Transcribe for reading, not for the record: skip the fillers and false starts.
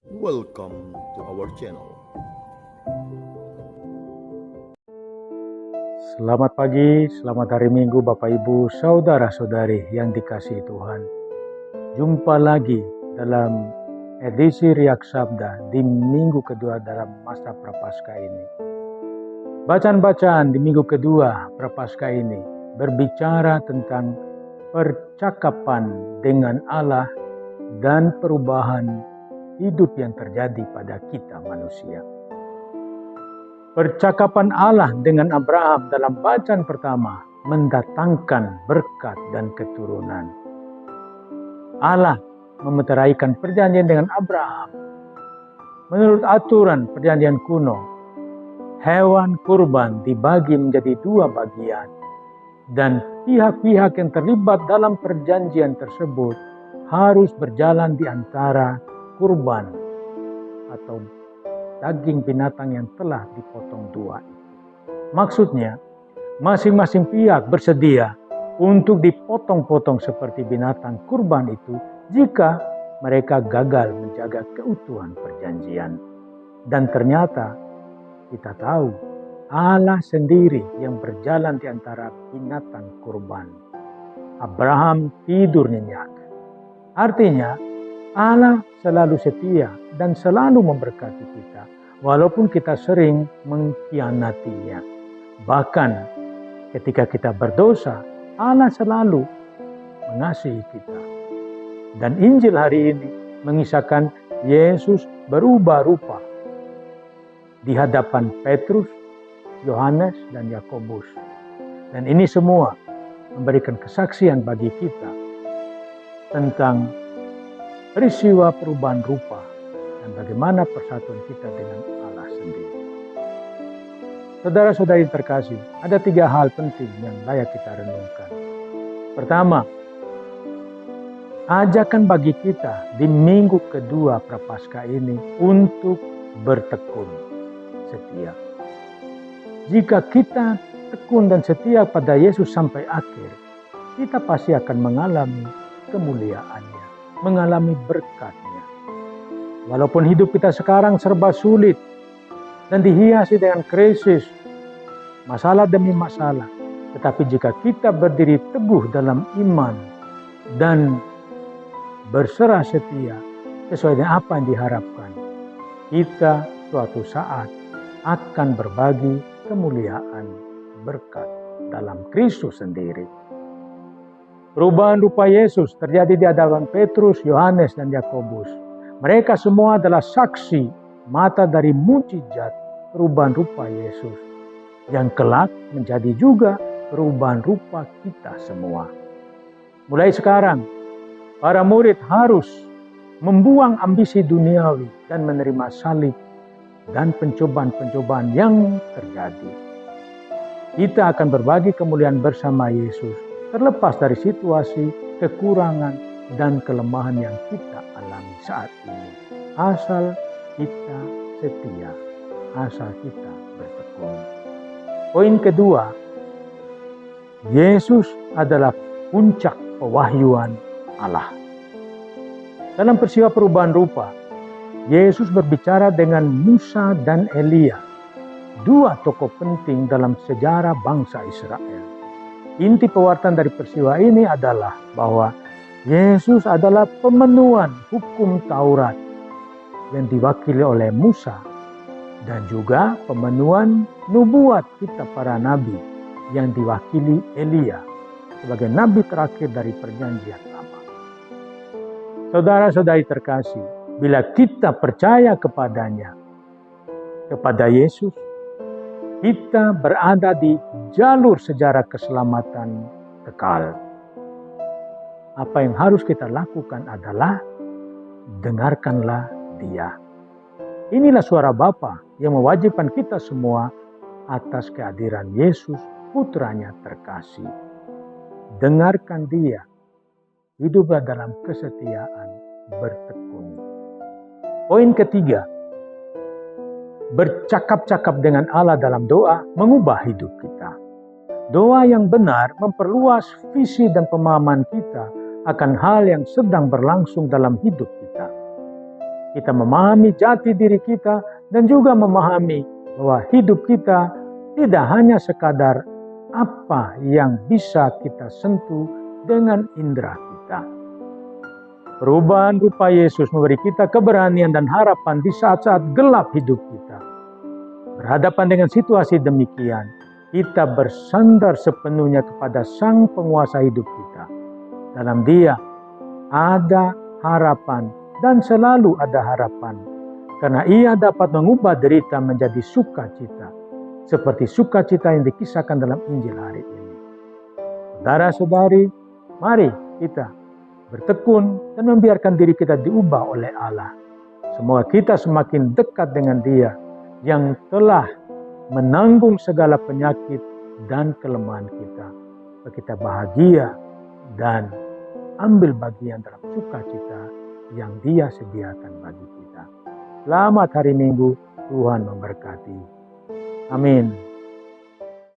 Welcome to our channel. Selamat pagi, selamat hari Minggu Bapak Ibu, Saudara-saudari yang dikasihi Tuhan. Jumpa lagi dalam edisi Riak Sabda di minggu kedua dalam masa Prapaskah ini. Bacaan-bacaan di minggu kedua Prapaskah ini berbicara tentang percakapan dengan Allah dan perubahan hidup yang terjadi pada kita manusia. Percakapan Allah dengan Abraham dalam bacaan pertama mendatangkan berkat dan keturunan. Allah memeteraikan perjanjian dengan Abraham. Menurut aturan perjanjian kuno, hewan kurban dibagi menjadi dua bagian, dan pihak-pihak yang terlibat dalam perjanjian tersebut harus berjalan di antara kurban atau daging binatang yang telah dipotong dua. Maksudnya, masing-masing pihak bersedia untuk dipotong-potong seperti binatang kurban itu jika mereka gagal menjaga keutuhan perjanjian. Dan ternyata kita tahu Allah sendiri yang berjalan di antara binatang kurban. Abraham tidur nyenyak. Artinya, Allah selalu setia dan selalu memberkati kita, walaupun kita sering mengkhianatinya. Bahkan ketika kita berdosa, Allah selalu mengasihi kita. Dan Injil hari ini mengisahkan Yesus berubah rupa di hadapan Petrus, Yohanes, dan Yakobus. Dan ini semua memberikan kesaksian bagi kita tentang peristiwa perubahan rupa dan bagaimana persatuan kita dengan Allah sendiri. Saudara-saudari terkasih, ada 3 hal penting yang layak kita renungkan. Pertama, ajakan bagi kita di minggu kedua Prapaskah ini untuk bertekun setia. Jika kita tekun dan setia pada Yesus sampai akhir, kita pasti akan mengalami kemuliaannya, mengalami berkatnya. Walaupun hidup kita sekarang serba sulit dan dihiasi dengan krisis, masalah demi masalah, tetapi jika kita berdiri teguh dalam iman dan berserah setia sesuai dengan apa yang diharapkan, kita suatu saat akan berbagi kemuliaan berkat dalam Kristus sendiri. Perubahan rupa Yesus terjadi di hadapan Petrus, Yohanes, dan Yakobus. Mereka semua adalah saksi mata dari mukjizat perubahan rupa Yesus, yang kelak menjadi juga perubahan rupa kita semua. Mulai sekarang, para murid harus membuang ambisi duniawi dan menerima salib dan pencobaan-pencobaan yang terjadi. Kita akan berbagi kemuliaan bersama Yesus, terlepas dari situasi, kekurangan, dan kelemahan yang kita alami saat ini. Asal kita setia, asal kita bertekun. Poin kedua, Yesus adalah puncak pewahyuan Allah. Dalam peristiwa perubahan rupa, Yesus berbicara dengan Musa dan Elia, 2 tokoh penting dalam sejarah bangsa Israel. Inti pewartaan dari peristiwa ini adalah bahwa Yesus adalah pemenuhan hukum Taurat yang diwakili oleh Musa, dan juga pemenuhan nubuat kita para nabi yang diwakili Elia sebagai nabi terakhir dari perjanjian lama. Saudara-saudari terkasih, bila kita percaya kepadanya, kepada Yesus, kita berada di jalur sejarah keselamatan kekal. Apa yang harus kita lakukan adalah dengarkanlah Dia. Inilah suara Bapa yang mewajibkan kita semua atas kehadiran Yesus, putranya terkasih. Dengarkan Dia, hiduplah dalam kesetiaan, bertekun. Poin ketiga, bercakap-cakap dengan Allah dalam doa mengubah hidup kita. Doa yang benar memperluas visi dan pemahaman kita akan hal yang sedang berlangsung dalam hidup kita. kita memahami jati diri kita dan juga memahami bahwa hidup kita tidak hanya sekadar apa yang bisa kita sentuh dengan indera kita. Perubahan rupa Yesus memberi kita keberanian dan harapan di saat-saat gelap hidup kita. Berhadapan dengan situasi demikian, kita bersandar sepenuhnya kepada Sang Penguasa hidup kita. Dalam Dia ada harapan dan selalu ada harapan, karena Ia dapat mengubah derita menjadi sukacita, seperti sukacita yang dikisahkan dalam Injil hari ini. Saudara-saudari, mari kita bertekun dan membiarkan diri kita diubah oleh Allah. Semoga kita semakin dekat dengan Dia yang telah menanggung segala penyakit dan kelemahan kita. Supaya kita bahagia dan ambil bagian dalam sukacita yang Dia sediakan bagi kita. Selamat hari Minggu, Tuhan memberkati. Amin.